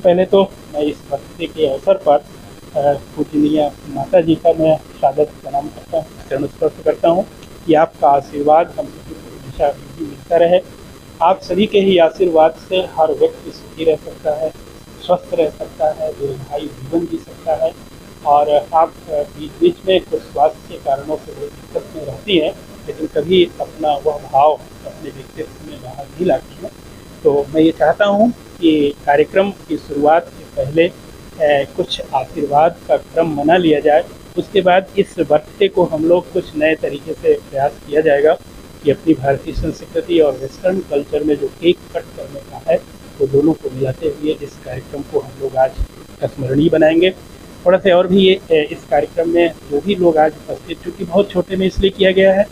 पहले तो मैं इस बर्थडे के अवसर पर पूजनीय माता जी का मैं सादर प्रणाम करता हूँ, चरण स्पर्श करता हूँ कि आपका आशीर्वाद हम सभी को हमेशा मिलता रहे। आप सभी के ही आशीर्वाद से हर व्यक्ति सुखी रह सकता है, स्वस्थ रह सकता है, दीर्घायु जीवन जी सकता है। और आप बीच बीच में कुछ स्वास्थ्य के कारणों से बड़ी दिक्कत में रहती हैं, लेकिन कभी अपना वह भाव अपने व्यक्तित्व में बाहर नहीं लाती हैं। तो मैं ये चाहता हूँ कि कार्यक्रम की शुरुआत से पहले कुछ आशीर्वाद का क्रम मना लिया जाए। उसके बाद इस बर्थडे को हम लोग कुछ नए तरीके से प्रयास किया जाएगा कि अपनी भारतीय संस्कृति और वेस्टर्न कल्चर में जो केक कट करने का है, वो दोनों को मिलाते हुए इस कार्यक्रम को हम लोग आज स्मरणीय बनाएंगे। थोड़ा सा और भी ये इस कार्यक्रम में जो भी लोग आज उपस्थित, चूँकि बहुत छोटे में इसलिए किया गया है,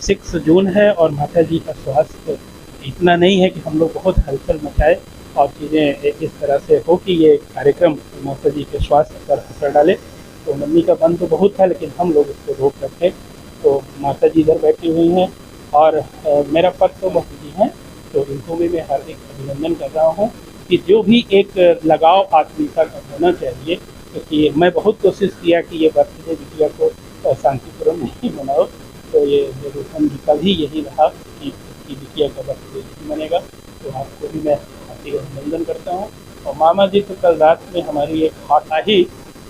6 जून है और माता जी का स्वास्थ्य इतना नहीं है कि हम लोग बहुत हलचल मचाए और चीज़ें इस तरह से हो कि ये कार्यक्रम माता जी के स्वास्थ्य पर असर डाले। तो मम्मी का मन तो बहुत था, लेकिन हम लोग इसको रोक रखे। तो माता जी इधर बैठी हुई हैं और मेरा पद तो बहू जी हैं, तो इनको भी मैं हार्दिक अभिनंदन कर रहा हूँ कि जो भी एक लगाव आत्मीयता का होना चाहिए, क्योंकि मैं बहुत कोशिश किया कि ये बर्थडे बिटिया को शांतिपूर्ण नहीं बनाओ। तो ये रोशन जी का भी यही रहा कि बिटिया का बर्थडे नहीं बनेगा। तो आपको भी मैं हार्दिक अभिनंदन करता हूँ। और मामा जी तो कल रात में हमारी एक हाथ आई,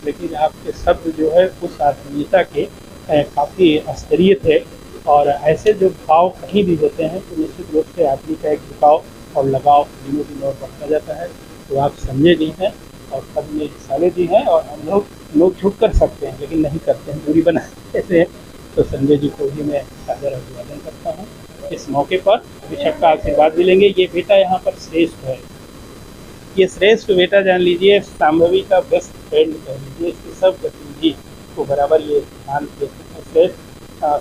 लेकिन आपके शब्द जो है उस आत्मीयता के काफ़ी स्तरीय थे। और ऐसे जो भाव कहीं भी होते हैं तो निश्चित रूप से आदमी का एक झुकाव और लगाव दिनों दिन और बढ़ता जाता है। तो आप संजय जी हैं और पद में साले जी हैं, और हम लोग झुक कर सकते हैं लेकिन नहीं करते हैं, दूरी बनाते हैं। तो संजय जी को भी मैं सादर अभिवादन करता हूँ। इस मौके पर अभिषेक का आशीर्वाद भी लेंगे। ये बेटा यहाँ पर श्रेष्ठ है, ये श्रेष्ठ बेटा जान लीजिए, संभवी का बेस्ट फ्रेंड कह लीजिए, इसकी सब गतिविधि को बराबर ये ध्यान देते हैं।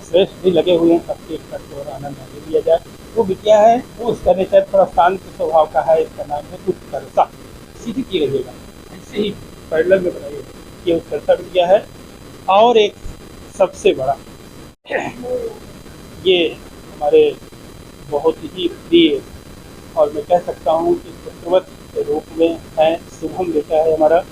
श्रेष्ठ भी लगे हुए हैं, सबके एक और आनंद आगे लिया जाए। वो बिटिया है, वो उसका नेचर थोड़ा शांत स्वभाव का है, इसका नाम है उत्कर्षा। सीधी की रहिएगा, ऐसे ही पैरेलल में बनाइए। ये उत्कर्षा बिटिया है। और एक सबसे बड़ा ये हमारे बहुत ही प्रिय और मैं कह सकता हूँ कि पुत्रवत के रूप में है, शुभम बेटा है हमारा।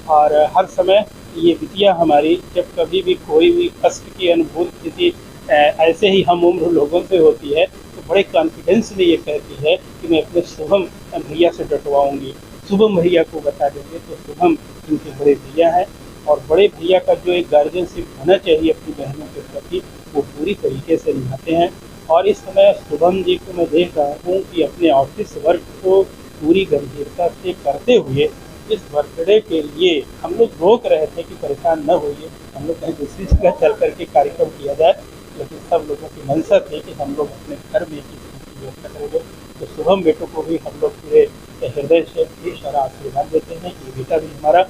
और हर समय ये बिटिया हमारी जब कभी भी कोई भी कष्ट की अनुभूति किसी ऐसे ही हम उम्र लोगों से होती है, तो बड़े कॉन्फिडेंस में ये कहती है कि मैं अपने शुभम भैया से डटवाऊँगी, शुभम भैया को बता देंगे। तो शुभम इनके बड़े भैया हैं, और बड़े भैया का जो एक गार्जियनशिप होना चाहिए अपनी बहनों के प्रति, वो पूरी तरीके से निभाते हैं। और इस समय शुभम जी को मैं देख रहा हूँ कि अपने ऑफिस वर्क को पूरी गंभीरता से करते हुए इस बर्थडे के लिए हम लोग रोक रहे थे कि परेशान न होइए, हम लोग कहीं दूसरी जगह चल करके कार्यक्रम किया जाए, लेकिन सब लोगों की मंशा थी कि हम लोग अपने घर में इस चीज़ की व्यवस्था करेंगे। तो शुभम बेटों को भी हम लोग पूरे हृदय से ढेर सारा आशीर्वाद देते हैं कि ये बेटा भी हमारा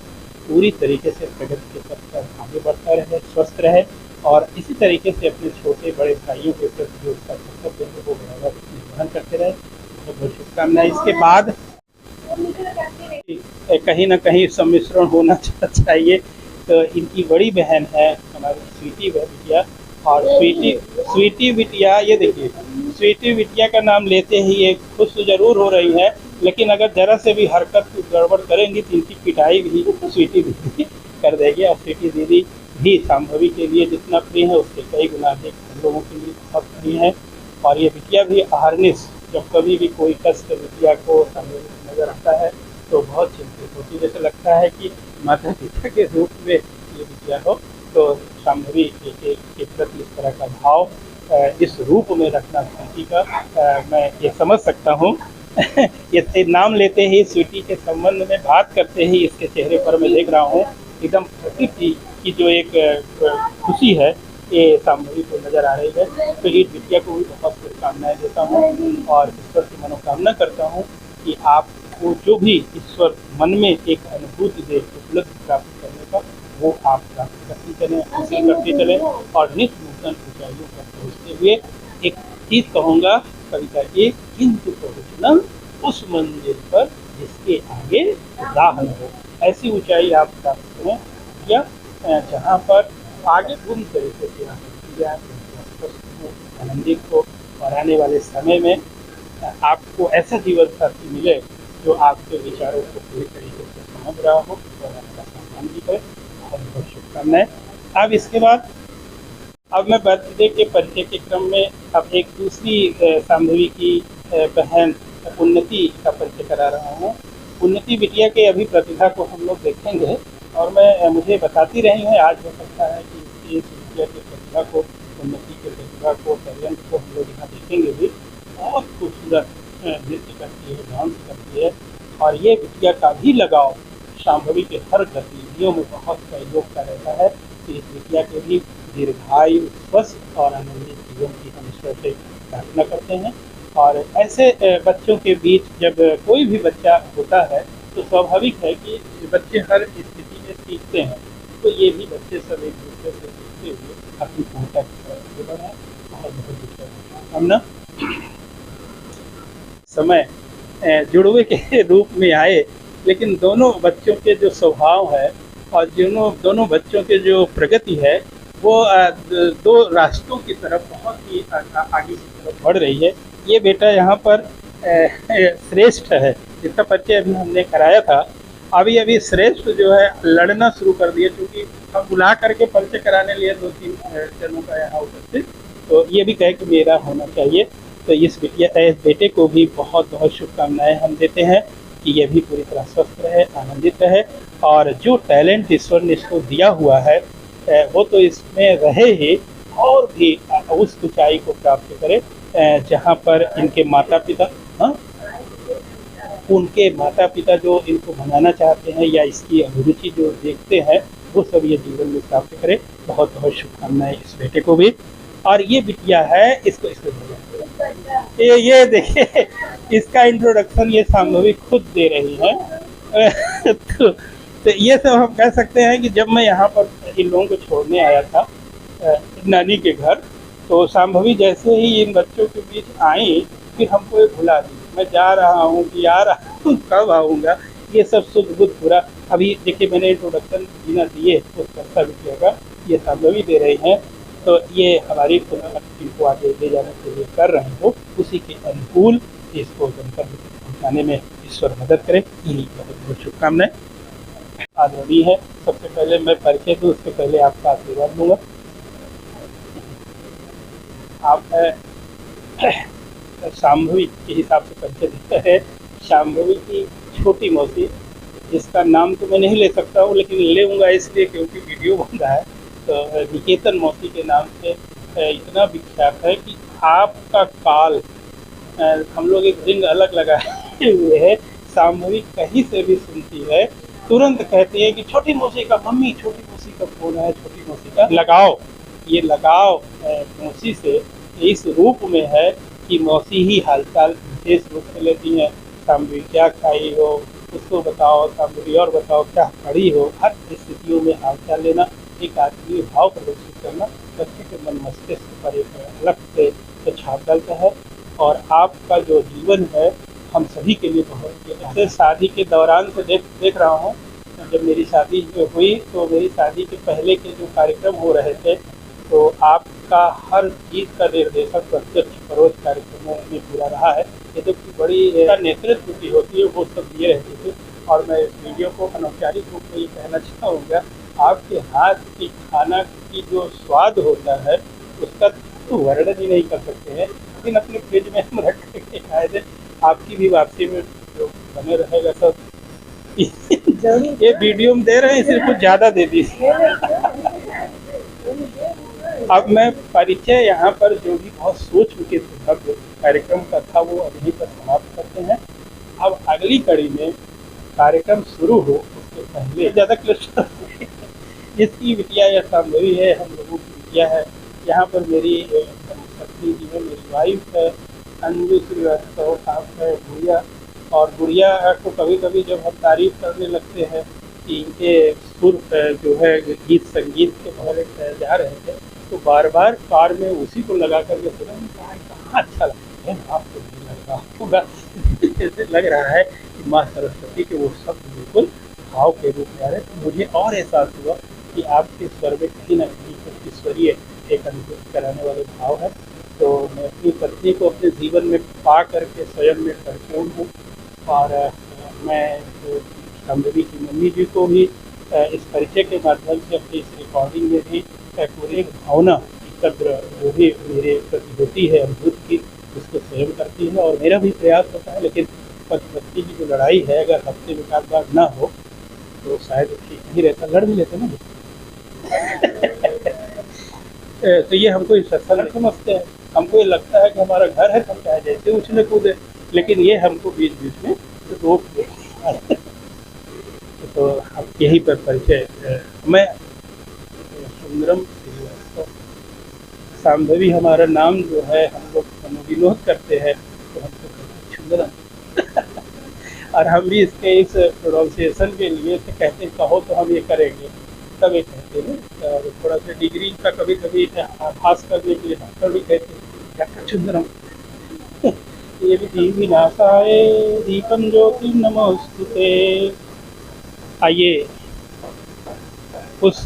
पूरी तरीके से प्रगति के पथ पर आगे बढ़ता रहे, स्वस्थ रहे, और इसी तरीके से अपने छोटे बड़े भाइयों के प्रति जो उसका कर्तव्य है वो बराबर निर्वहन करते रहे। तो बहुत शुभकामनाएं। इसके बाद कहीं ना कहीं सम्मिश्रण होना चाहिए। तो इनकी बड़ी बहन है हमारी स्वीटी बिटिया, और स्वीटी बिटिया, ये देखिए स्वीटी बिटिया का नाम लेते ही ये खुश जरूर हो रही है, लेकिन अगर जरा से भी हरकत गड़बड़ करेंगी तो इनकी पिटाई भी स्वीटी दीदी कर देगी। और स्वीटी दीदी भी संभवी के लिए जितना प्रिय है उससे कई गुना अधिक हम लोगों के लिए बहुत प्रिय है। और ये बिटिया भी अहरनिश, जब कभी भी कोई कष्ट बिटिया को नजर आता है तो बहुत चिंतित होती है, जैसे लगता है कि माता पिता के रूप में ये बिटिया हो। तो संभवी के प्रति इस तरह का भाव इस रूप में रखना स्वीटी का, मैं ये समझ सकता हूँ। ये नाम लेते ही स्वीटी के संबंध में बात करते ही इसके चेहरे पर मैं देख रहा हूँ एकदम प्रकृति की जो एक खुशी है, ये संभवी को नजर आ रही है। तो ये बिटिया को भी बहुत शुभकामनाएं देता हूँ और ईश्वर की मनोकामना करता हूँ कि आपको जो भी ईश्वर मन में एक अनुभूति दे उपलब्धि प्राप्त करने का, वो आप प्राप्त करते चलें, हासिल करते चलें, और नित्य नूतन ऊंचाइयों पर पहुँचते हुए एक चीज़ कहूँगा कविता की, किंतु पहुँचना उस मंजिल पर जिसके आगे राह न हो। ऐसी ऊंचाई आप प्राप्त करें या जहाँ पर आगे पूरी तरीके से आनंदित हो, और आने वाले समय में आपको ऐसा जीवन साथी मिले जो आपके विचारों को पूरी तरीके से समझ रहा हो और आपका सम्मान भी करे। बहुत बहुत शुभकामनाएं। अब इसके बाद अब मैं बर्थडे के परिचय के क्रम में अब एक दूसरी शांभवी की बहन उन्नति का परिचय करा रहा हूँ। उन्नति बिटिया के अभी प्रतिभा को हम लोग देखेंगे और मुझे बताती रही है, आज हो सकता है कि इसकी इस बिटिया की प्रतिभा को, उन्नति की प्रतिभा को, टैलेंट को हम लोग यहाँ देखेंगे भी। बहुत खूबसूरत नृत्य करती है, डांस करती है और ये बिटिया का भी लगाव शांभवी के हर गतिविधियों में बहुत सहयोग का रहता है। तो इस बिटिया के भी दीर्घायु, स्वस्थ और आनंदित जीवन की हम ईश्वर से प्रार्थना करते हैं। और ऐसे बच्चों के बीच जब कोई भी बच्चा होता है तो स्वाभाविक है कि बच्चे हर स्थिति में सीखते हैं, तो ये भी बच्चे सब एक दूसरे से सीखते हुए अपनी पूर्णता की तरफ आगे बढ़े। बहुत बहुत शुभकामना। समय जुड़वे के रूप में आए, लेकिन दोनों बच्चों के जो स्वभाव है और दोनों बच्चों के जो प्रगति है वो दो रास्तों की तरफ बहुत ही आगे की तरफ बढ़ रही है। ये बेटा यहाँ पर श्रेष्ठ है, जिसका परिचय अभी हमने कराया था। अभी श्रेष्ठ जो है लड़ना शुरू कर दिया, क्योंकि हम बुला करके परिचय कराने लिए 2-3 जनों का यहाँ उपस्थित, तो ये भी कहे कि मेरा होना चाहिए। तो इस बेटे को भी बहुत बहुत शुभकामनाएं हम देते हैं कि ये भी पूरी तरह स्वस्थ रहे, आनंदित रहे और जो टैलेंट ईश्वर ने इसको दिया हुआ है वो तो इसमें रहे ही, और भी उस ऊंचाई को प्राप्त करे जहाँ पर इनके माता पिता जो इनको बनाना चाहते हैं या इसकी अभिरुचि जो देखते हैं वो सब ये जीवन में प्राप्त करे। बहुत बहुत शुभकामनाएं इस बेटे को भी। और ये बिटिया है, इसको ये देखिए, इसका इंट्रोडक्शन ये शांभवी खुद दे रही है। तो ये सब हम कह सकते हैं कि जब मैं यहाँ पर इन लोगों को छोड़ने आया था नानी के घर, तो शांभवी जैसे ही इन बच्चों के बीच आई फिर हमको ये भुला दी, मैं जा रहा हूँ कि आ रहा हूँ, कब आऊँगा, ये सब सुध बुध पूरा। अभी देखिए मैंने इंट्रोडक्शन बिना दिए उस पर बिटिया का ये शांभवी दे रही हैं, तो ये हमारी इनको आगे ले जाने के लिए कर रहे हो, उसी के अनुकूल इसको गंतव्य पहुँचाने में ईश्वर मदद करे। यही बहुत बहुत शुभकामनाएं। आदरणीय है, सबसे पहले मैं परिचय दूँ उससे पहले आपका आशीर्वाद लूँगा। आप शांभवी के हिसाब से परिचय देते हैं। शांभवी की छोटी मौसी, जिसका नाम तो मैं नहीं ले सकता हूँ लेकिन लेऊँगा इसलिए क्योंकि वीडियो बन रहा है, तो निकेतन मौसी के नाम से इतना विख्यात है कि आपका काल हम लोग एक रिंग अलग लगाए हुए है, शांभवी कहीं से भी सुनती है तुरंत कहती है कि छोटी मौसी का, मम्मी छोटी मौसी का फोन है, छोटी मौसी का। ये लगाव मौसी से इस रूप में है कि मौसी ही हालचाल विशेष रूप से लेती हैं। शांभवी क्या खाई हो उसको बताओ, शांभवी और बताओ क्या पढ़ी हो, हर स्थितियों में हालचाल लेना, एक आत्मीय भाव प्रदर्शित करना बच्चे के मन मस्तिष्क पर एक अलग से छाप डालता है। और आपका जो जीवन है हम सभी के लिए बहुत, शादी के दौरान से देख रहा हूँ, जब मेरी शादी हुई तो मेरी शादी के पहले के जो कार्यक्रम हो रहे थे तो आपका हर चीज़ का निर्देशक प्रत्यक्ष परोक्ष कार्यक्रमों में पूरा रहा है। ये तो बड़ी नेतृत्व की होती है, वो सब दिए रहते थे। और मैं इस वीडियो को अनौपचारिक रूप में ये कहना चाहूँगा, आपके हाथ की खाना की जो स्वाद होता है उसका तो वर्णन ही नहीं कर सकते हैं, लेकिन अपने फ्रिज में हम रख करके खाए थे। आपकी भी वापसी में जो बने रहेगा सब ये वीडियो में दे रहे हैं, सिर्फ कुछ ज़्यादा दे दीजिए। अब मैं परिचय यहाँ पर जो भी बहुत सोच के भव्य कार्यक्रम का था वो अब यहीं पर समाप्त करते हैं। अब अगली कड़ी में कार्यक्रम शुरू हो उसके पहले ज़्यादा क्लिष्ट जिसकी बिटिया या शांभवी है, हम लोगों की बिटिया है। यहाँ पर मेरी पत्नी जी है, मेरी वाइफ है अंजू श्रीवास्तव, आप है गुड़िया। और गुड़िया को कभी कभी जब हम तारीफ करने लगते हैं कि इनके सुर जो है गीत संगीत के बहुत जा रहे थे, तो बार बार कार में उसी को लगा करके सुना, कहाँ अच्छा लगता है, आपको नहीं लग रहा होगा, जैसे लग रहा है कि माँ सरस्वती के वो शब्द बिल्कुल भाव के रूप में आ रहे। तो मुझे और एहसास हुआ कि आपके स्वर में कहीं ना कहीं कुछ ईश्वरीय एक अनुभूति कराने वाले भाव है। तो मैं अपनी पत्नी को अपने जीवन में पा करके स्वयं में परिपूर्ण हूँ और मैं शाम्भवी की मम्मी जी को भी इस परिचय के माध्यम से अपनी इस रिकॉर्डिंग में भी पूरी भावना की कद्र जो भी मेरे प्रति होती है अद्भुत की, उसको स्वयं करती है और मेरा भी प्रयास होता है। लेकिन पति पत्नी की जो लड़ाई है, अगर हफ्ते में 1 बार ना हो तो शायद ठीक नहीं रहता, लड़ भी लेते ना। तो ये हमको इस सत्संग समझते हैं, हमको ये लगता है कि हमारा घर है, हम चाहे जैसे उछले कूदे, लेकिन ये हमको बीच बीच में रोक देते हैं। तो अब यही पर परिचय मैं सुंदरम श्रीवास्तव, शाम्भवी हमारा नाम जो है हम लोग मनोविनोद करते हैं तो हमको कहते सुंदरम। और हम भी इसके इस प्रोनाउंसिएशन के लिए से कहते हैं कहो तो हम ये करेंगे, तब ये कहते हैं। थोड़ा सा डिग्री का कभी कभी आभास करने के लिए डॉक्टर भी कहते हैं डॉक्टर सुंदरम। ये भी विनाशाय दीपम ज्योति नमोस्तुते। आइए उस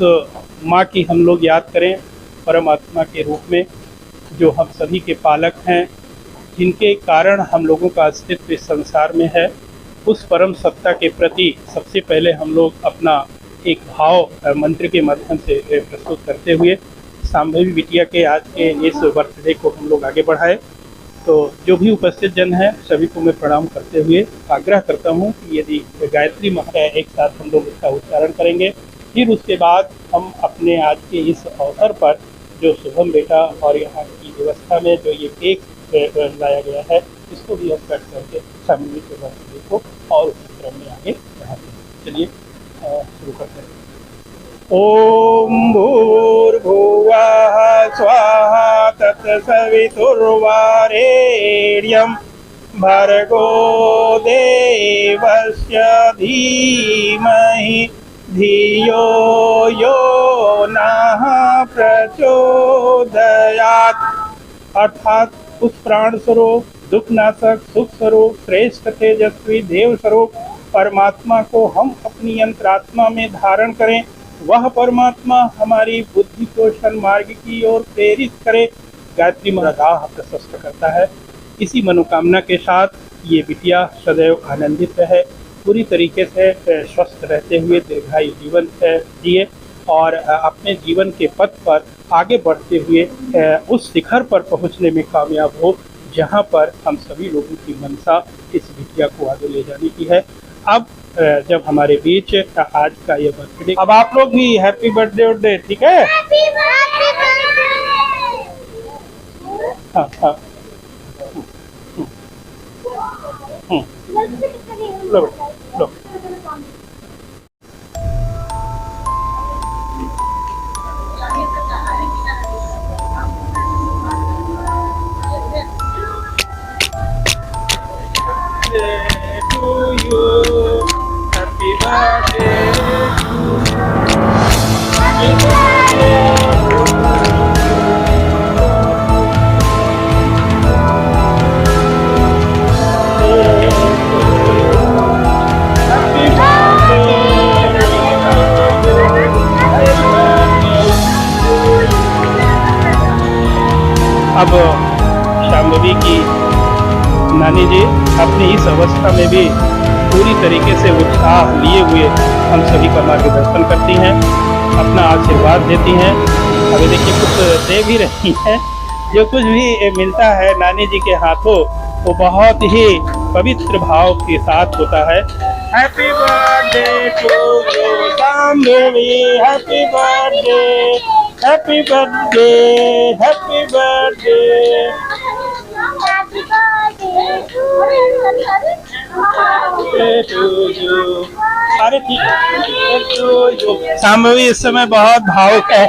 माँ की हम लोग याद करें, परमात्मा के रूप में, जो हम सभी के पालक हैं, जिनके कारण हम लोगों का अस्तित्व इस संसार में है। उस परम सत्ता के प्रति सबसे पहले हम लोग अपना एक भाव मंत्र के माध्यम से प्रस्तुत करते हुए शाम्भवी बिटिया के आज के इस बर्थडे को हम लोग आगे बढ़ाए। तो जो भी उपस्थित जन हैं सभी को मैं प्रणाम करते हुए आग्रह करता हूँ कि यदि गायत्री मंत्र एक साथ हम लोग इसका उच्चारण करेंगे, फिर उसके बाद हम अपने आज के इस अवसर पर जो शुभम बेटा और यहाँ की व्यवस्था में जो ये केक लाया गया है, इसको भी हम कट करके शाम्भवी के बर्थडे को और उसी क्रम में आगे बढ़ाते हैं। चलिए शुरू करते हैं। ओम भूर्भुवः स्वाहा तत्सवितुर्वरेण्यं भर्गो देवस्य धीमहि धियो यो नः प्रचोदयात्। अर्थात उस प्राण स्वरूप, दुख नाशक, सुख स्वरूप, श्रेष्ठ तेजस्वी देव स्वरूप परमात्मा को हम अपनी अंतरात्मा में धारण करें। वह परमात्मा हमारी बुद्धि को सन्मार्ग की ओर प्रेरित करे, गायत्री राह प्रशस्त करता है। इसी मनोकामना के साथ ये बिटिया सदैव आनंदित रहे, पूरी तरीके से स्वस्थ रहते हुए दीर्घायु जीवन जिए और अपने जीवन के पथ पर आगे बढ़ते हुए उस शिखर पर पहुंचने में कामयाब हो, जहां पर हम सभी लोगों की मंशा इस बिटिया को आगे ले जाने की है। अब जब हमारे बीच आज का ये बर्थडे, अब आप लोग भी हैप्पी बर्थडे, ठीक है? हाँ हाँ, लो लो। To you, happy birthday to you, happy birthday to you, happy birthday। अब शाम्भवी की नानी जी अपनी इस अवस्था में भी पूरी तरीके से उत्साह लिए हुए हम सभी का मार्गदर्शन करती हैं, अपना आशीर्वाद देती हैं। अभी देखिए कुछ दे भी रही हैं। जो कुछ भी मिलता है नानी जी के हाथों वो बहुत ही पवित्र भाव के साथ होता है। Happy birthday to you Shambhavi, happy birthday, happy birthday, happy birthday. अरे ठीक है, शाम्भवी इस समय बहुत भावुक है।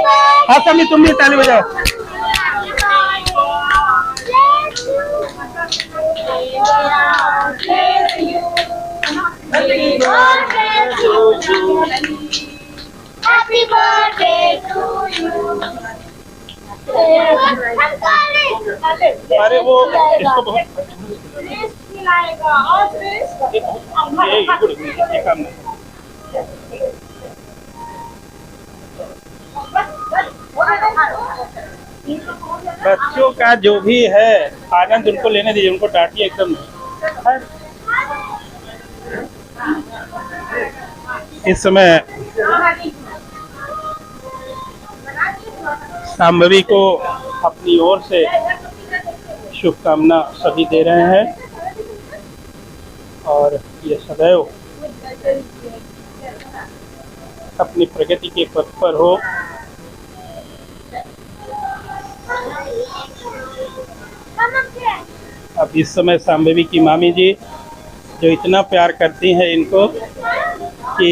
हाँ शाम्भवी तुम भी ताली बजाओ। Happy birthday to you. अरे वो इसको बहुत मिलाएगा और ये काम नहीं। बच्चों का जो भी है आनंद उनको लेने दीजिए, उनको डांटिए एकदम। इस समय शांभवी को अपनी ओर से शुभकामना सभी दे रहे हैं और ये सदैव अपनी प्रगति के पथ पर हो। अब इस समय शांभवी की मामी जी जो इतना प्यार करती हैं इनको कि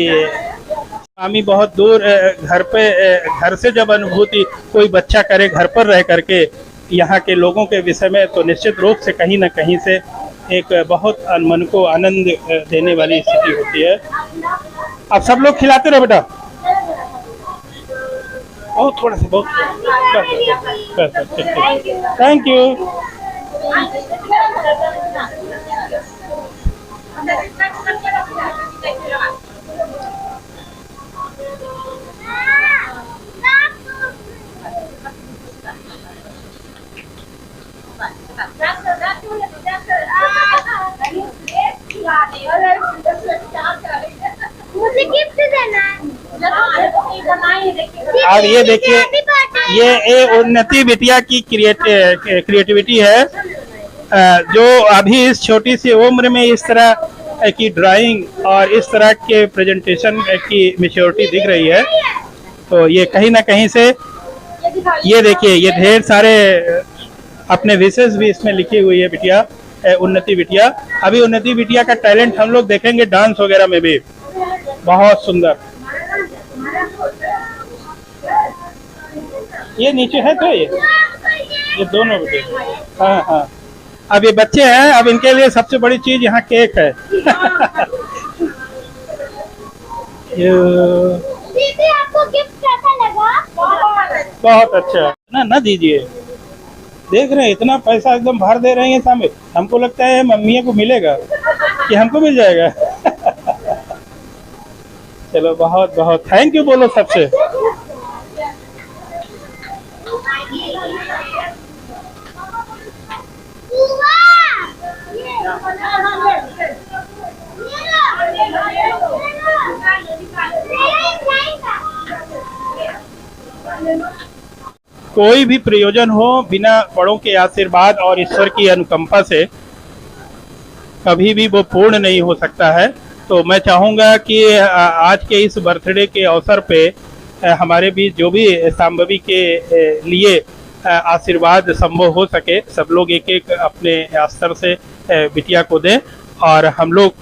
मामी बहुत दूर घर से जब अनुभूति कोई बच्चा करे घर पर रह करके यहाँ के लोगों के विषय में, तो निश्चित रूप से कहीं ना कहीं से एक बहुत मन को आनंद देने वाली स्थिति होती है। अब सब लोग खिलाते रहो बेटा, बहुत थोड़ा सा, बहुत थैंक यू। मुझे गिफ्ट देना है। और ये देखिए, ये उन्नति बिटिया की क्रिएटिविटी है, जो अभी इस छोटी सी उम्र में इस तरह की ड्राइंग और इस तरह के प्रेजेंटेशन की मैच्योरिटी दिख रही है। तो ये कहीं ना कहीं से, ये देखिए, ये ढेर सारे अपने विशेष भी इसमें लिखी हुई है बिटिया, उन्नति बिटिया। अभी उन्नति बिटिया का टैलेंट हम लोग देखेंगे डांस वगैरह में भी, बहुत सुंदर। ये नीचे है तो ये दोनों बेटे, हाँ हाँ। अब ये बच्चे हैं, अब इनके लिए सबसे बड़ी चीज यहाँ केक है। दीदी आपको गिफ्ट कैसा लगा? बहुत अच्छा ना दीजिए। देख रहे हैं इतना पैसा एकदम भर दे रहे हैं सामने, हमको लगता है मम्मी को मिलेगा कि हमको मिल जाएगा। चलो बहुत बहुत थैंक यू बोलो सबसे। कोई भी प्रयोजन हो बिना बड़ों के आशीर्वाद और ईश्वर की अनुकंपा से कभी भी वो पूर्ण नहीं हो सकता है। तो मैं चाहूँगा कि आज के इस बर्थडे के अवसर पे हमारे बीच जो भी शांभवी के लिए आशीर्वाद संभव हो सके, सब लोग एक एक अपने स्तर से बिटिया को दें और हम लोग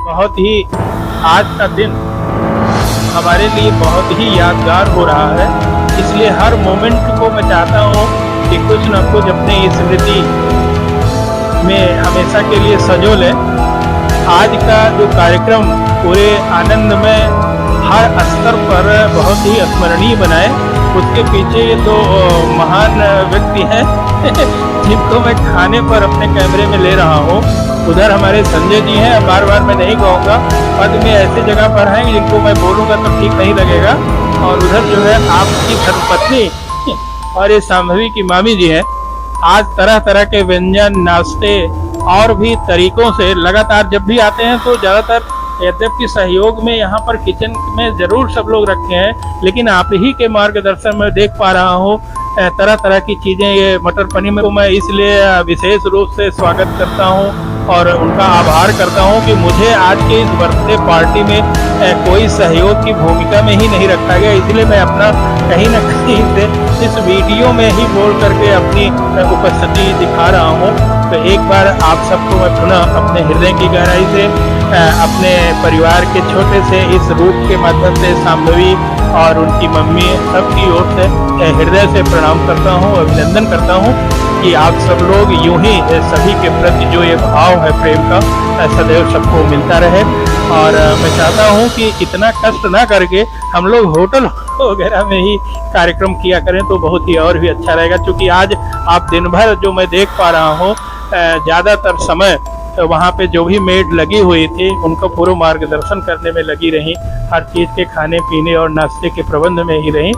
बहुत ही आज का दिन हमारे लिए बहुत ही यादगार हो रहा है, इसलिए हर मोमेंट को मैं चाहता हूँ कि कुछ न कुछ अपने स्मृति में हमेशा के लिए संजो लें। आज का जो कार्यक्रम पूरे आनंद में हर स्तर पर बहुत ही स्मरणीय बनाए, उसके पीछे ये दो महान व्यक्ति हैं जिनको मैं खाने पर अपने कैमरे में ले रहा हूँ। उधर हमारे संजय जी हैं, बार बार मैं नहीं कहूँगा, पद में ऐसे जगह पर हैं जिनको मैं बोलूँगा तो ठीक नहीं लगेगा। और उधर जो है आपकी धर्मपत्नी और ये शांभवी की मामी जी हैं। आज तरह तरह के व्यंजन, नाश्ते और भी तरीकों से लगातार जब भी आते हैं तो ज़्यादातर यद्यपि सहयोग में यहाँ पर किचन में ज़रूर सब लोग रखे हैं, लेकिन आप ही के मार्गदर्शन में देख पा रहा हूँ तरह तरह की चीज़ें। ये मटर पनीर में तो मैं इसलिए विशेष रूप से स्वागत करता हूँ और उनका आभार करता हूँ कि मुझे आज के इस बर्थडे पार्टी में कोई सहयोग की भूमिका में ही नहीं रखा गया, इसलिए मैं अपना कहीं न कहीं से इस वीडियो में ही बोल करके अपनी उपस्थिति दिखा रहा हूँ। तो एक बार आप सबको मैं पुनः अपने हृदय की गहराई से अपने परिवार के छोटे से इस रूप के माध्यम से शांभवी और उनकी मम्मी सबकी ओर से हृदय से प्रणाम करता हूँ, अभिनंदन करता हूँ कि आप सब लोग यूं ही सभी के प्रति जो ये भाव है प्रेम का सदैव सबको मिलता रहे। और मैं चाहता हूं कि इतना कष्ट ना करके हम लोग होटल वगैरह में ही कार्यक्रम किया करें तो बहुत ही और भी अच्छा रहेगा, क्योंकि आज आप दिन भर जो मैं देख पा रहा हूं ज़्यादातर समय वहाँ पे जो भी मेड लगी हुई थी उनको पूरा मार्गदर्शन करने में लगी रही, हर चीज़ के खाने पीने और नाश्ते के प्रबंध में ही रही।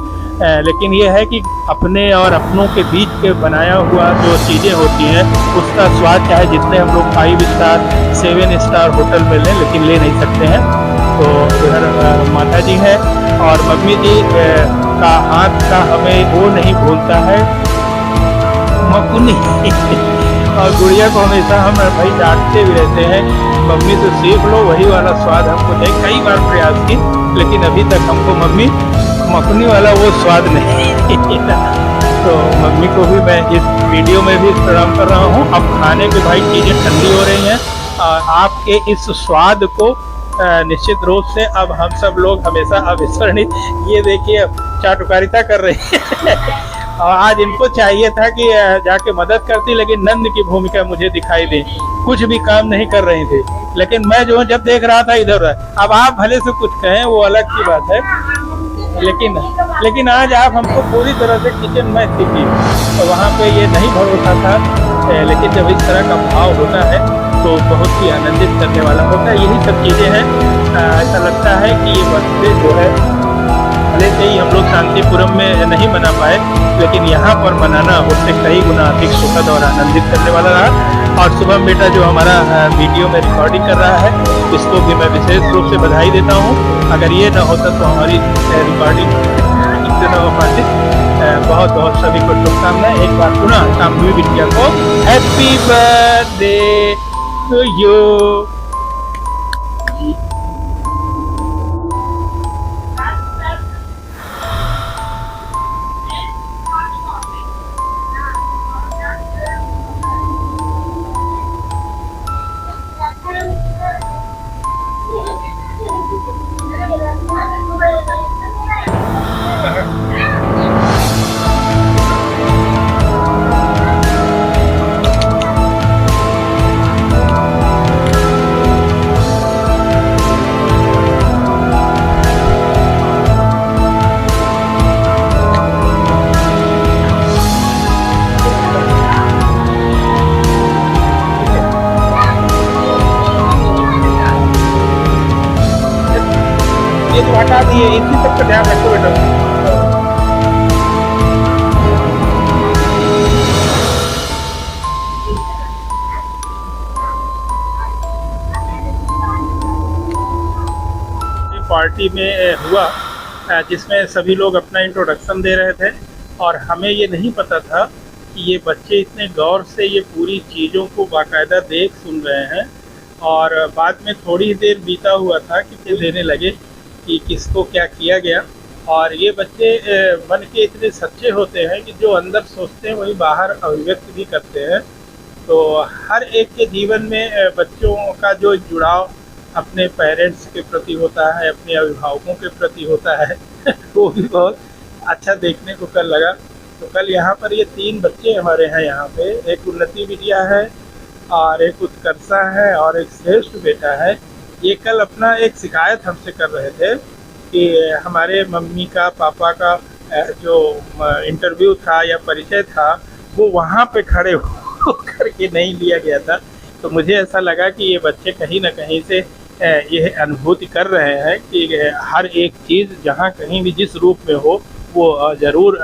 लेकिन ये है कि अपने और अपनों के बीच के बनाया हुआ जो चीज़ें होती हैं उसका स्वाद चाहे जितने हम लोग 5 स्टार 7 स्टार होटल में लें, लेकिन ले नहीं सकते हैं। तो इधर माता जी हैं और मम्मी जी का हाथ का हमें वो नहीं भूलता है, मकुनी और गुड़िया को हमेशा हम भाई डांटते भी रहते हैं, मम्मी तो सीख लो वही वाला स्वाद हमको दे। कई बार प्रयास की लेकिन अभी तक हमको मम्मी मकुनी वाला वो स्वाद नहीं तो मम्मी को भी मैं इस वीडियो में भी प्रणाम कर रहा हूँ। अब खाने के भाई चीज़ें ठंडी हो रही हैं और आपके इस स्वाद को निश्चित रूप से अब हम सब लोग हमेशा अविस्मरणीय, ये देखिए चाटुकारिता कर रही है और आज इनको चाहिए था कि जाके मदद करती, लेकिन नंद की भूमिका मुझे दिखाई दी, कुछ भी काम नहीं कर रही थी। लेकिन मैं जो जब देख रहा था इधर, अब आप भले से कुछ कहें वो अलग की बात है, लेकिन आज आप हमको पूरी तरह से किचन में सीखी, तो वहाँ पे ये नहीं भरोसा था। लेकिन जब इस तरह का भाव होता है तो बहुत ही आनंदित करने वाला होता है। यही सब चीज़ें हैं। ऐसा लगता है कि ये बर्थडे जो है भले से ही हम लोग शांतिपुरम में नहीं मना पाए, लेकिन यहाँ पर मनाना उससे कई गुना अधिक सुखद और आनंदित करने वाला रहा। और शुभम बेटा जो हमारा वीडियो में रिकॉर्डिंग कर रहा है, इसको भी मैं विशेष रूप से बधाई देता हूँ। अगर ये ना होता तो हमारी रिकॉर्डिंग इतने न हो पाती। बहुत बहुत सभी को शुभकामनाएं। एक बार पुनः शांभवी बिटिया को हैप्पी बर्थडे टू यू। ये तो हटा दिए, इसी सब का ध्यान रखो बेटा। पार्टी में हुआ जिसमें सभी लोग अपना इंट्रोडक्शन दे रहे थे और हमें ये नहीं पता था कि ये बच्चे इतने गौर से ये पूरी चीज़ों को बाकायदा देख सुन रहे हैं। और बाद में थोड़ी देर बीता हुआ था कि देने लगे कि किसको क्या किया गया और ये बच्चे मन के इतने सच्चे होते हैं कि जो अंदर सोचते हैं वही बाहर अभिव्यक्त भी करते हैं। तो हर एक के जीवन में बच्चों का जो जुड़ाव अपने पेरेंट्स के प्रति होता है, अपने अभिभावकों के प्रति होता है वो भी बहुत अच्छा देखने को कल लगा। तो कल यहाँ पर ये 3 बच्चे हमारे हैं यहाँ पे, एक उन्नति बिटिया है और एक उत्कर्षा है और एक श्रेष्ठ बेटा है। ये कल अपना एक शिकायत हमसे कर रहे थे कि हमारे मम्मी का पापा का जो इंटरव्यू था या परिचय था वो वहाँ पे खड़े होकर के नहीं लिया गया था। तो मुझे ऐसा लगा कि ये बच्चे कहीं ना कहीं से यह अनुभूति कर रहे हैं कि हर एक चीज़ जहाँ कहीं भी जिस रूप में हो वो ज़रूर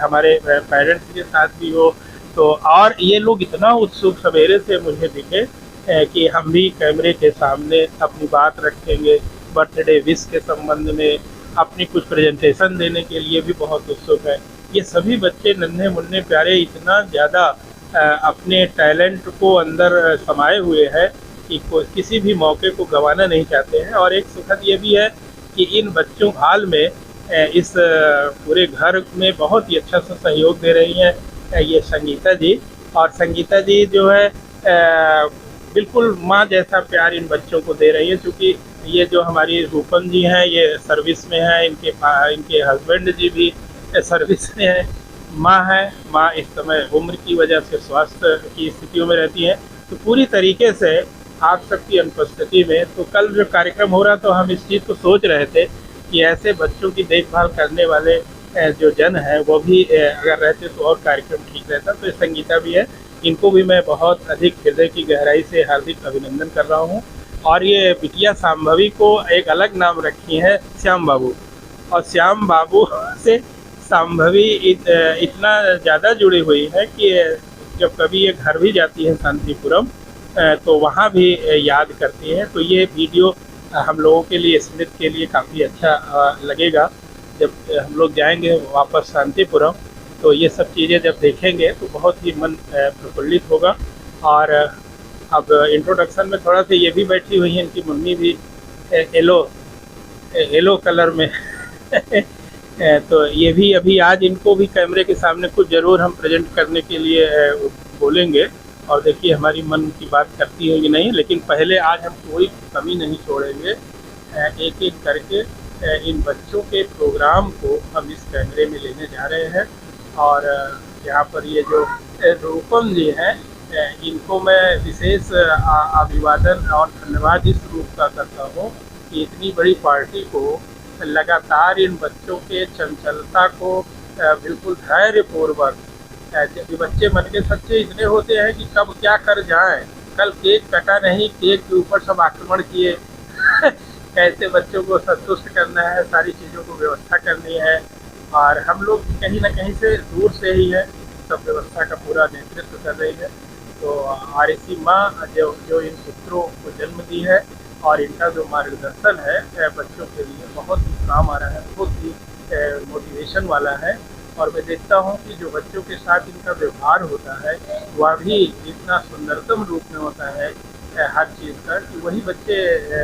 हमारे पेरेंट्स के साथ भी हो। तो और ये लोग इतना उत्सुक सवेरे से मुझे दिखे कि हम भी कैमरे के सामने अपनी बात रखेंगे, बर्थडे विश के संबंध में अपनी कुछ प्रेजेंटेशन देने के लिए भी बहुत उत्सुक है। ये सभी बच्चे नन्हे मुन्ने प्यारे इतना ज़्यादा अपने टैलेंट को अंदर समाये हुए हैं कि किसी भी मौके को गंवाना नहीं चाहते हैं। और एक सुखद ये भी है कि इन बच्चों हाल में इस पूरे घर में बहुत ही अच्छा सा सहयोग दे रही हैं ये संगीता जी। और संगीता जी जो है बिल्कुल माँ जैसा प्यार इन बच्चों को दे रही है, क्योंकि ये जो हमारी रूपम जी हैं ये सर्विस में हैं, इनके हस्बैंड जी भी सर्विस में हैं, माँ इस समय उम्र की वजह से स्वास्थ्य की स्थितियों में रहती हैं। तो पूरी तरीके से आप सबकी अनुपस्थिति में तो कल जो कार्यक्रम हो रहा तो हम इस चीज़ को सोच रहे थे कि ऐसे बच्चों की देखभाल करने वाले जो जन हैं वो भी अगर रहते तो और कार्यक्रम ठीक रहता। तो संगीता भी है, इनको भी मैं बहुत अधिक हृदय की गहराई से हार्दिक अभिनंदन कर रहा हूँ। और ये बिटिया शाम्भवी को एक अलग नाम रखी है श्याम बाबू, और श्याम बाबू से शाम्भवी इतना ज़्यादा जुड़ी हुई है कि जब कभी ये घर भी जाती है शांतिपुरम तो वहाँ भी याद करती है। तो ये वीडियो हम लोगों के लिए स्मृति के लिए काफ़ी अच्छा लगेगा। जब हम लोग जाएंगे वापस शांतिपुरम तो ये सब चीज़ें जब देखेंगे तो बहुत ही मन प्रफुल्लित होगा। और अब इंट्रोडक्शन में थोड़ा सा ये भी बैठी हुई है, इनकी मम्मी भी येलो कलर में तो ये भी अभी आज इनको भी कैमरे के सामने कुछ ज़रूर हम प्रेजेंट करने के लिए बोलेंगे। और देखिए हमारी मन की बात करती है कि नहीं, लेकिन पहले आज हम कोई कमी नहीं छोड़ेंगे, एक एक करके इन बच्चों के प्रोग्राम को हम इस कैमरे में लेने जा रहे हैं। और यहाँ पर ये जो रूपम जी हैं इनको मैं विशेष अभिवादन और धन्यवाद इस रूप का करता हूँ कि इतनी बड़ी पार्टी को लगातार इन बच्चों के चंचलता को बिल्कुल धैर्यपूर्वक, बच्चे मन के सच्चे इतने होते हैं कि कब क्या कर जाएं। कल केक कटा नहीं, केक के ऊपर सब आक्रमण किए कैसे बच्चों को संतुष्ट करना है, सारी चीज़ों को व्यवस्था करनी है। और हम लोग कहीं ना कहीं से दूर से ही है, सब व्यवस्था का पूरा नेतृत्व कर रही है। तो आरसी माँ जो इन पुत्रों को जन्म दी है और इनका जो मार्गदर्शन है बच्चों के लिए बहुत ही काम आ रहा है, बहुत ही मोटिवेशन वाला है। और मैं देखता हूँ कि जो बच्चों के साथ इनका व्यवहार होता है वह भी इतना सुंदरतम रूप में होता है हर चीज़ का, कि वही बच्चे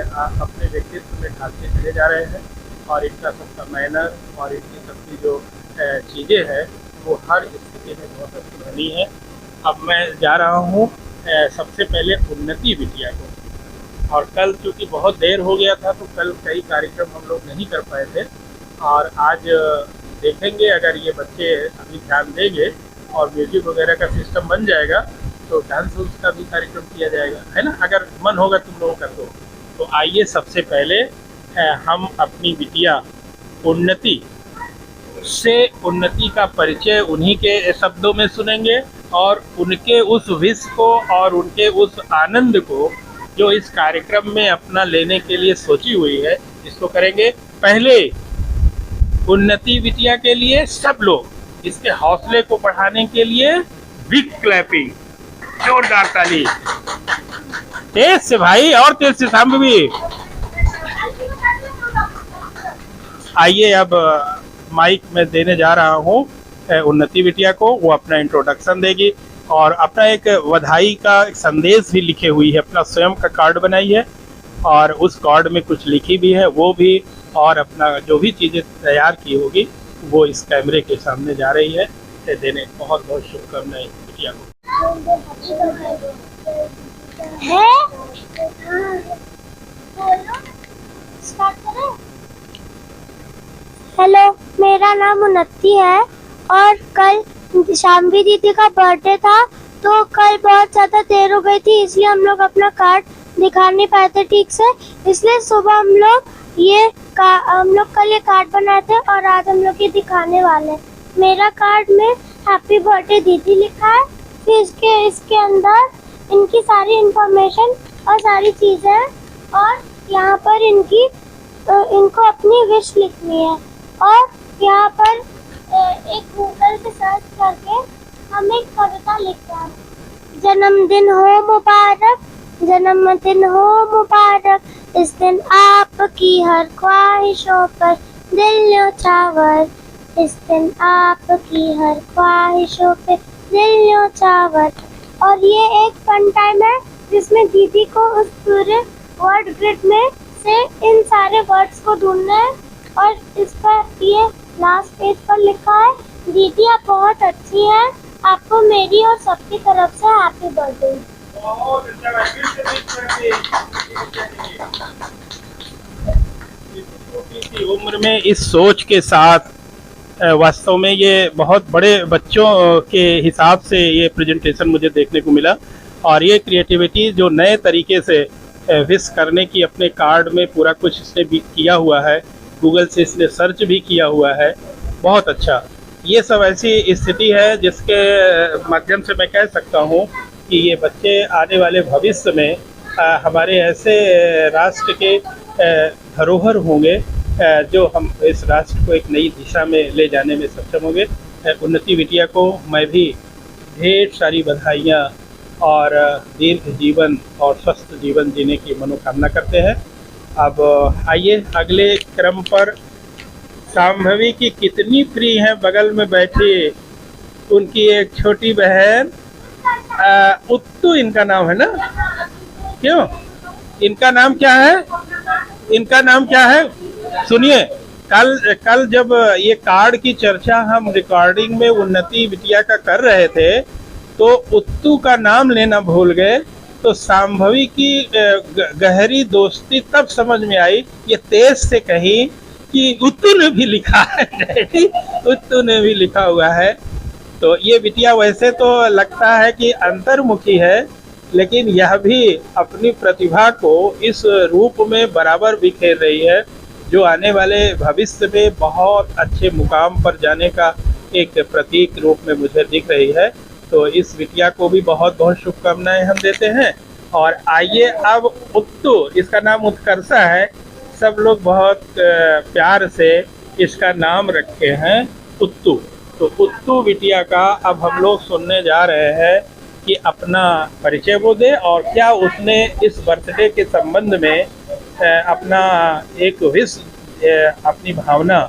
अपने व्यक्तित्व में ढालते चले जा रहे हैं। और इनका सबका मैनर और इनकी सबकी जो चीज़ें हैं वो हर स्थिति में बहुत अच्छी बनी है। अब मैं जा रहा हूँ सबसे पहले उन्नति बिटिया को। और कल चूँकि बहुत देर हो गया था तो कल कई कार्यक्रम हम लोग नहीं कर पाए थे, और आज देखेंगे अगर ये बच्चे अभी ध्यान देंगे और म्यूजिक वगैरह का सिस्टम बन जाएगा तो डांस का भी कार्यक्रम किया जाएगा, है ना, अगर मन होगा तुम लोगों का। तो आइए सबसे पहले हम अपनी बिटिया उन्नति से उन्नति का परिचय उन्हीं के शब्दों में सुनेंगे और उनके उस विश को और उनके उस आनंद को जो इस कार्यक्रम में अपना लेने के लिए सोची हुई है इसको करेंगे। पहले उन्नति बिटिया के लिए सब लोग इसके हौसले को बढ़ाने के लिए बिग क्लैपिंग, जोरदार ताली, तेज से भाई और तेज से शाम्भवी। आइए अब माइक में देने जा रहा हूँ उन्नति बिटिया को, वो अपना इंट्रोडक्शन देगी और अपना एक बधाई का एक संदेश भी लिखे हुई है, अपना स्वयं का कार्ड बनाई है और उस कार्ड में कुछ लिखी भी है, वो भी और अपना जो भी चीज़ें तैयार की होगी वो इस कैमरे के सामने जा रही है देने। बहुत बहुत शुभकामनाएं बिटिया को। है स्टार्ट करें। हेलो, मेरा नाम उन्नति है और कल शाम्भी दीदी का बर्थडे था, तो कल बहुत ज्यादा देर हो गई थी, इसलिए हम लोग अपना कार्ड दिखा नहीं पाए थे ठीक से। इसलिए सुबह हम लोग कल ये कार्ड बनाए थे और आज हम लोग ये दिखाने वाले हैं। मेरा कार्ड में हैप्पी बर्थडे दीदी लिखा है, फिर इसके अंदर इनकी सारी इंफॉर्मेशन और सारी चीजें हैं और यहाँ पर इनको अपनी विश लिखनी है और यहाँ पर एक गूगल से सर्च करके हम एक कविता लिखते हैं। जन्मदिन हो मुबारक, जन्मदिन हो मुबारक, इस दिन आपकी हर ख्वाहिशों पर दिल न्योछावर, इस दिन आपकी हर ख्वाहिशों पे दिल न्योछावर। और ये एक फन टाइम है जिसमें दीदी को उस पूरे वर्ड ग्रिड में से इन सारे वर्ड्स को ढूंढना है और इस पर ये लास्ट पेज पर लिखा है, दीदी आप बहुत अच्छी हैं, आपको मेरी और सबकी तरफ से हैप्पी बर्थडे। इस उम्र में इस सोच के साथ वास्तव में ये बहुत बड़े बच्चों के हिसाब से ये प्रेजेंटेशन मुझे देखने को मिला और ये क्रिएटिविटी जो नए तरीके से विश करने की अपने कार्ड में पूरा कुछ इसने भी किया हुआ है, गूगल से इसने सर्च भी किया हुआ है, बहुत अच्छा। ये सब ऐसी स्थिति है जिसके माध्यम से मैं कह सकता हूँ कि ये बच्चे आने वाले भविष्य में हमारे ऐसे राष्ट्र के धरोहर होंगे जो हम इस राष्ट्र को एक नई दिशा में ले जाने में सक्षम होंगे। उन्नति बिटिया को मैं भी ढेर सारी बधाइयाँ और दीर्घ जीवन और स्वस्थ जीवन जीने की मनोकामना करते हैं। अब आइए अगले क्रम पर शाम्भवी की कितनी फ्री हैं बगल में बैठी उनकी एक छोटी बहन उत्तू इनका नाम है ना, क्यों इनका नाम क्या है, इनका नाम क्या है सुनिए। कल जब ये कार्ड की चर्चा हम रिकॉर्डिंग में उन्नति बिटिया का कर रहे थे तो उत्तू का नाम लेना भूल गए, तो शाम्भवी की गहरी दोस्ती तब समझ में आई, ये तेज से कही कि उत्तू ने भी लिखा है, उत्तू ने भी लिखा हुआ है। तो ये बिटिया वैसे तो लगता है कि अंतर्मुखी है, लेकिन यह भी अपनी प्रतिभा को इस रूप में बराबर बिखेर रही है जो आने वाले भविष्य में बहुत अच्छे मुकाम पर जाने का एक प्रतीक रूप में मुझे दिख रही है। तो इस बिटिया को भी बहुत बहुत शुभकामनाएं हम देते हैं। और आइए अब उत्तू, इसका नाम उत्कर्षा है, सब लोग बहुत प्यार से इसका नाम रखे हैं उत्तू। तो उत्तू बिटिया का अब हम लोग सुनने जा रहे हैं कि अपना परिचय वो दे और क्या उसने इस बर्थडे के संबंध में अपना एक विश, अपनी भावना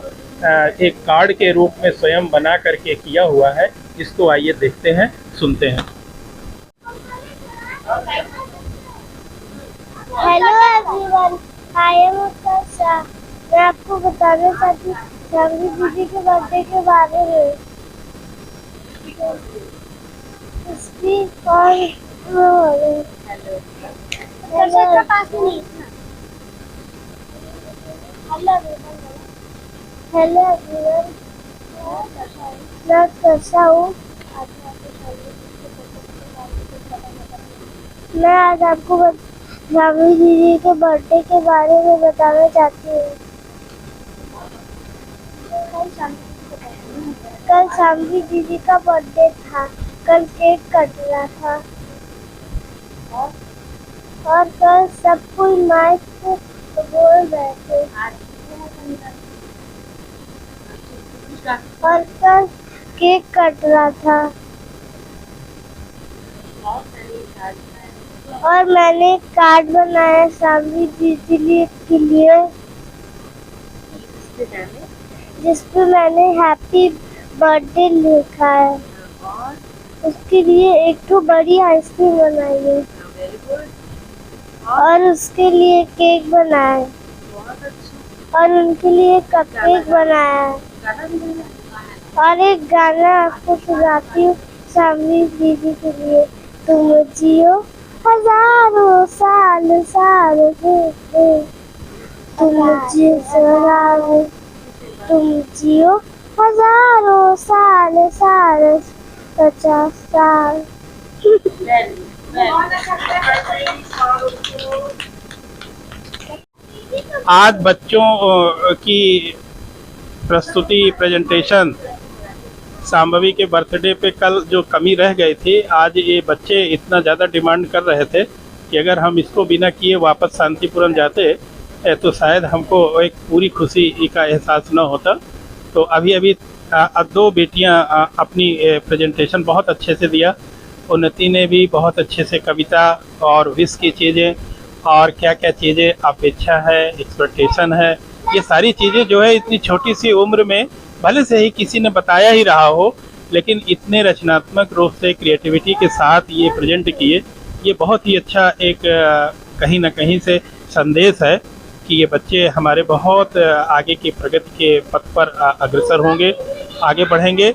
एक कार्ड के रूप में स्वयं बना करके किया हुआ है। इसको आइए देखते हैं, सुनते हैं। Hello everyone, I am Utkarsha. मैं आपको बताना चाहती हूँ शाम्भी दीदी के बर्थडे के बारे में। इसकी कॉल हेलो एवरीवन, मैं उत्कर्षा हूँ। मैं आज आपको शाम्भी दीदी के बर्थडे के बारे में बताना चाहती हूँ। कल शाम्भी दीदी का बर्थडे था, कल केक कट रहा था और कल सब कोई माइक पे बोल रहे थे और कल केक कट रहा था और मैंने कार्ड बनाया शाम्भी दीदी के लिए जिसपे मैंने हैप्पी बर्थडे लिखा है। उसके लिए एक तो बड़ी आइसक्रीम बनाई है और उसके लिए केक बनाया है और उनके लिए कपकेक बनाया है। और एक गाना आपको सुनाती हूँ शामली दीदी के लिए। तुम जियो हजारों साल साल तुम जियो हजारों साल साल 50 साल। आज बच्चों की प्रस्तुति प्रेजेंटेशन शांभवी के बर्थडे पे कल जो कमी रह गई थी, आज ये बच्चे इतना ज़्यादा डिमांड कर रहे थे कि अगर हम इसको बिना किए वापस शांतिपुरम जाते तो शायद हमको एक पूरी खुशी का एहसास न होता। तो अभी अभी दो बेटियां अपनी प्रेजेंटेशन बहुत अच्छे से दिया। उन्नति ने भी बहुत अच्छे से कविता और विश की चीज़ें और क्या क्या चीज़ें अपेक्षा है, एक्सपेक्टेशन है, ये सारी चीज़ें जो है इतनी छोटी सी उम्र में भले से ही किसी ने बताया ही रहा हो, लेकिन इतने रचनात्मक रूप से क्रिएटिविटी के साथ ये प्रेजेंट किए। ये बहुत ही अच्छा एक कहीं ना कहीं से संदेश है कि ये बच्चे हमारे बहुत आगे की प्रगति के पथ पर अग्रसर होंगे, आगे बढ़ेंगे।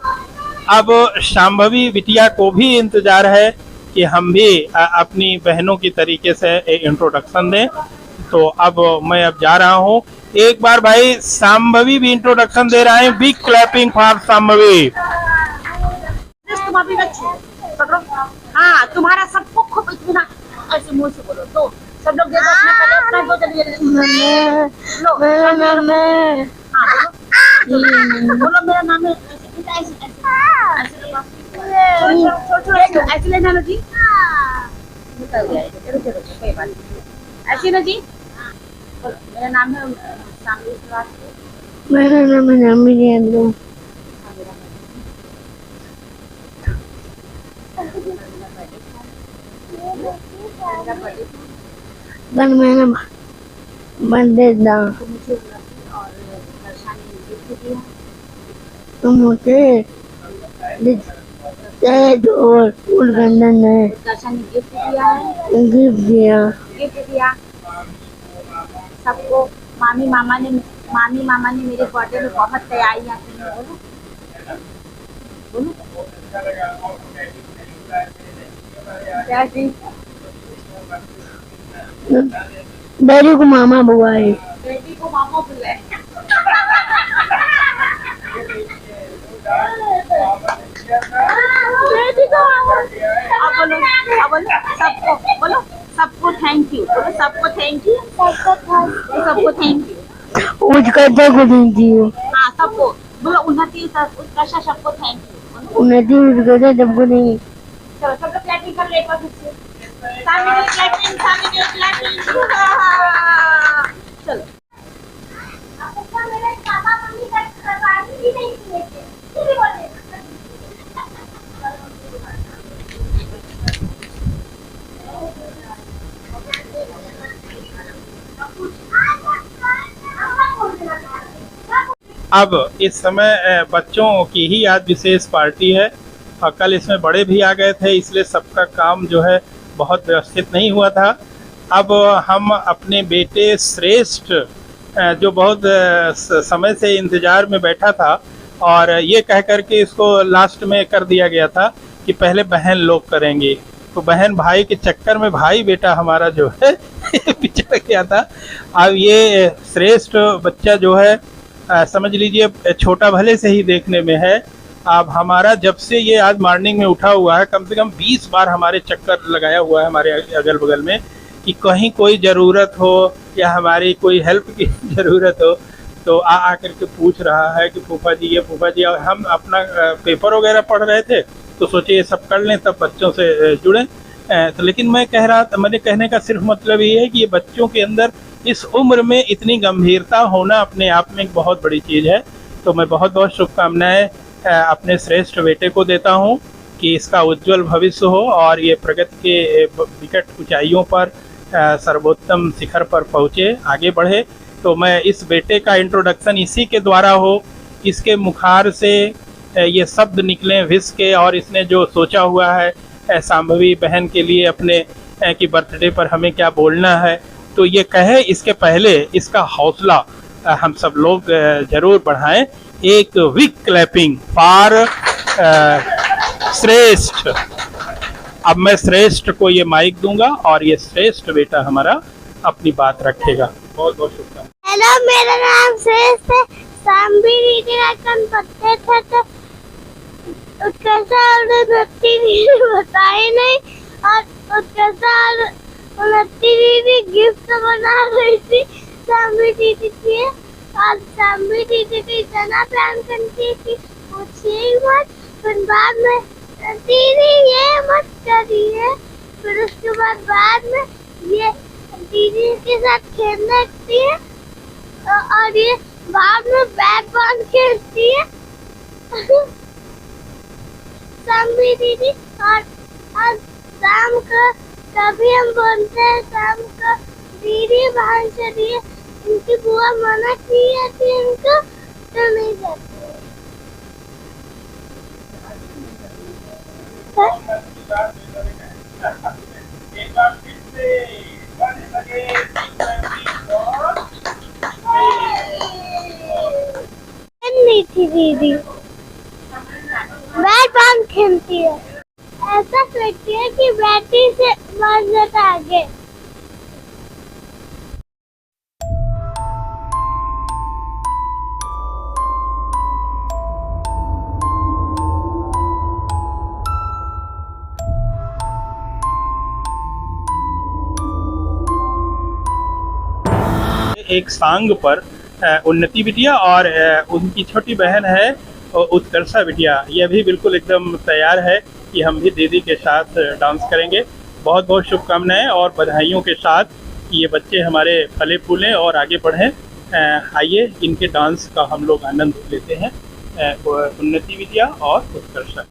अब शांभवी बिटिया को भी इंतज़ार है कि हम भी अपनी बहनों की तरीके से इंट्रोडक्शन दें। तो अब मैं अब जा रहा हूँ। एक बार भाई शांभवी भी इंट्रोडक्शन दे रहे हैं। Big clapping for Shambhavi. तुम अभी पकड़ो। हाँ, तुम्हारा सबको खूब इतना ऐसे मुंह से बोलो तो सब लोग दे दो अपने पहले अपना दो जल्दी लो। बोलो मेरा नाम है ऐसे लेना लो जी। निकल गया, चलो चलो कोई बात नहीं। ऐसे ना जी, मेरा नाम है शामली श्रीवास्तव। मेरा नाम है नामी। मुझे और फूलगंदन ने गिफ्ट दिया सबको। मामी मामा ने मेरे बर्थडे में बहुत तैयारियां की हैं। बोलो क्या जी? डैडी को मामा बुलाए। बेटी को मामा बुलाए। बोलो सबको थैंक यू। बोलो सबको थैंक यू। सबको थैंक यू। Thank you. हाँ सबको बोलो। उन्नति उत्कर्षा सबको थैंक यू। उन्नति उत्कर्षा सबको नहीं। चलो सब लोग क्लैपिंग कर ले एक बार फिर से। सामने क्लैपिंग चलो। मेरे पापा मम्मी पार्टी भी नहीं किए थे। अब इस समय बच्चों की ही आज विशेष पार्टी है और कल इसमें बड़े भी आ गए थे, इसलिए सबका काम जो है बहुत व्यवस्थित नहीं हुआ था। अब हम अपने बेटे श्रेष्ठ जो बहुत समय से इंतज़ार में बैठा था और ये कह कर के इसको लास्ट में कर दिया गया था कि पहले बहन लोग करेंगे, तो बहन भाई के चक्कर में भाई बेटा हमारा जो है पिछड़ गया था। अब ये श्रेष्ठ बच्चा जो है समझ लीजिए छोटा भले से ही देखने में है। अब हमारा जब से ये आज मॉर्निंग में उठा हुआ है कम से कम 20 बार हमारे चक्कर लगाया हुआ है हमारे अगल बगल में कि कहीं कोई ज़रूरत हो या हमारी कोई हेल्प की ज़रूरत हो तो आ करके पूछ रहा है कि फूफा जी ये फूफा जी। और हम अपना पेपर वगैरह पढ़ रहे थे तो सोचे ये सब कर लें तब बच्चों से जुड़ें। तो लेकिन मैंने कहने का सिर्फ मतलब ये है कि ये बच्चों के अंदर इस उम्र में इतनी गंभीरता होना अपने आप में एक बहुत बड़ी चीज़ है। तो मैं बहुत बहुत शुभकामनाएं अपने श्रेष्ठ बेटे को देता हूं कि इसका उज्जवल भविष्य हो और ये प्रगति के विकट ऊंचाइयों पर सर्वोत्तम शिखर पर पहुँचे, आगे बढ़े। तो मैं इस बेटे का इंट्रोडक्शन इसी के द्वारा हो, इसके मुखार से ये शब्द निकले विश के और इसने जो सोचा हुआ है शांभवी बहन के लिए अपने की बर्थडे पर हमें क्या बोलना है तो ये कहे, इसके पहले इसका हौसला हम सब लोग जरूर बढ़ाएं। एक विक क्लैपिंग फॉर श्रेष्ठ। अब मैं श्रेष्ठ को ये माइक दूंगा और ये श्रेष्ठ बेटा हमारा अपनी बात रखेगा। बहुत बहुत शुभकामनाएं। हेलो, मेरा नाम श्रेष्ठ है। सांबी दीदी का कन पत्ते थे तो उत्कर्षा और नत्ती दीदी बताई नहीं, और उत्कर्षा और नत्ती दीदी गिफ्ट बना रही थी सांबी दीदी की, और सांबी दीदी को इतना प्यार करती थी पूछिए ही मत। फिर बाद में दीदी ये मत करिए, फिर उसके बाद में ये दीदी के साथ खेलने लगती है, और ये बाद में बैट बॉल खेलती है सांबी दीदी। और शाम को कभी हम बोलते हैं शाम को दीदी बाहर चलिए, इनकी बुआ मना की है कि इनको तो नहीं जाते। नहीं थी दीदी, बैट बॉल खेलती है, ऐसा करती है कि बैटी से बहुत ज्यादा आगे। एक सांग पर उन्नति बिटिया और उनकी छोटी बहन है उत्कर्षा बिटिया, ये भी बिल्कुल एकदम तैयार है कि हम भी दीदी के साथ डांस करेंगे। बहुत बहुत शुभकामनाएं और बधाइयों के साथ कि ये बच्चे हमारे फले फूलें और आगे बढ़ें। आइए इनके डांस का हम लोग आनंद लेते हैं, उन्नति बिटिया और उत्कर्षा।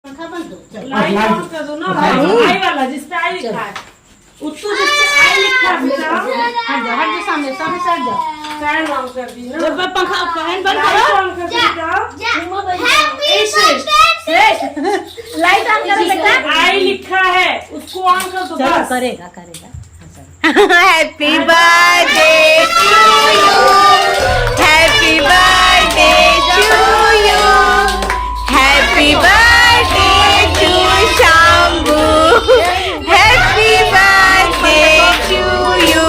पंखा बंद करो, लाइट ऑन कर दो ना भाई, आई वाला जिस पे आई लिखा है, उत्तू जिस पे आई लिखा है बेटा, हट जा सामने सामने से हट जा, फैन ऑन कर दी ना, जब पंखा फैन बंद करो, ऑन कर दो, लाइट ऑन करो बेटा, आई लिखा है उसको ऑन कर दो, चलो करेगा करेगा। Happy birthday to you, happy birthday to you, happy birthday to Shambhu, happy birthday to you.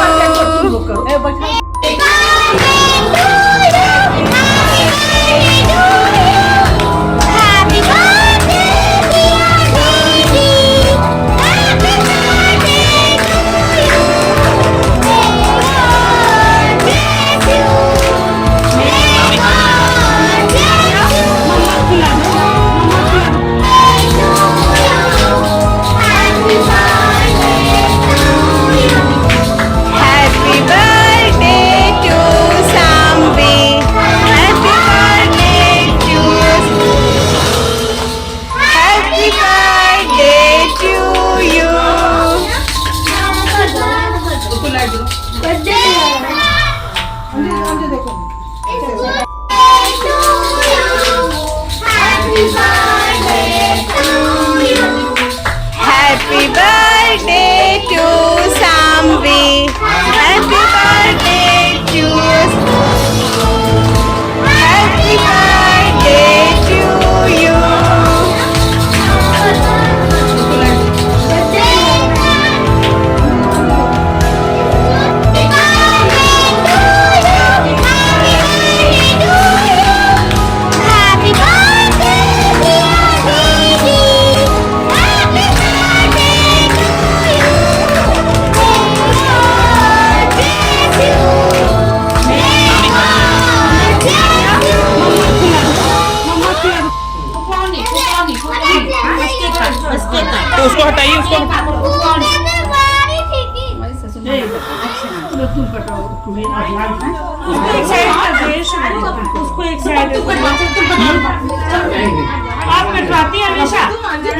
Happy birthday to Samvi, happy birthday to happy birthday to you. उसको हटाइए, उसको उसको एक साइड आप कटवाती हैं हमेशा,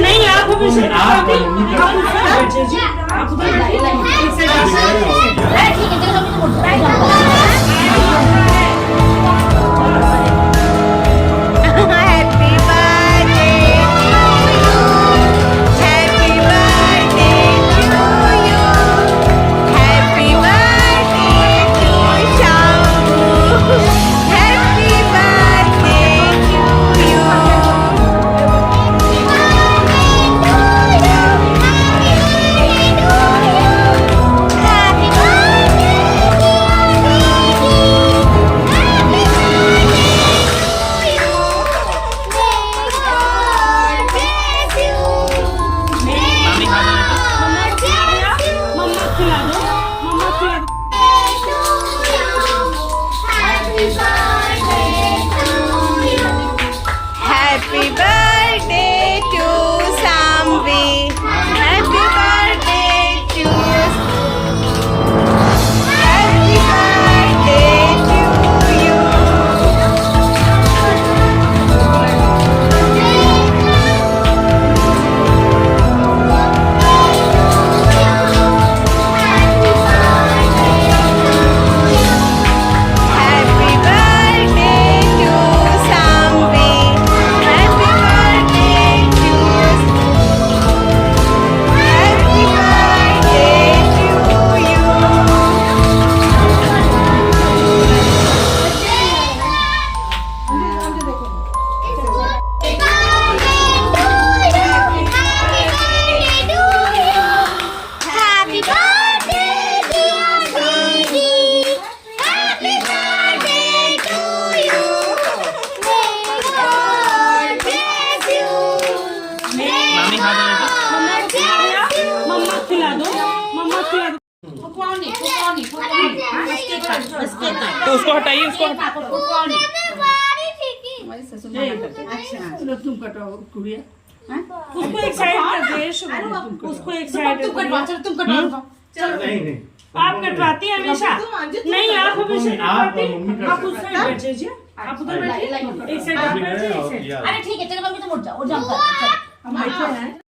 नहीं आप हमेशा Happy birthday to Samvi, happy birthday to happy birthday to you. Happy birthday to Samvi, happy birthday to happy birthday to you. Happy birthday, dear Didi. Happy birthday to you. May God bless you. May God bless you. मम्मा खिला दो, मम्मा खिला दो, फुकवानी फुकवानी फुकवानी, इसके काट, उसको हटाइए, उसको फुकवानी, अच्छा चलो तुम कटाओ गुड़िया, उसको एक साइड कर दे, उसको एक साइड तुम कटवा, चलो नहीं आप कटवाती हैं हमेशा, नहीं आप हमेशा कटवाती, आप उस साइड बैठ जाइए, आप उधर बैठिए, एक साइड आप बैठ जाइए, अरे ठीक है चलो मम्मी तुम उठ जाओ हम बैठे हैं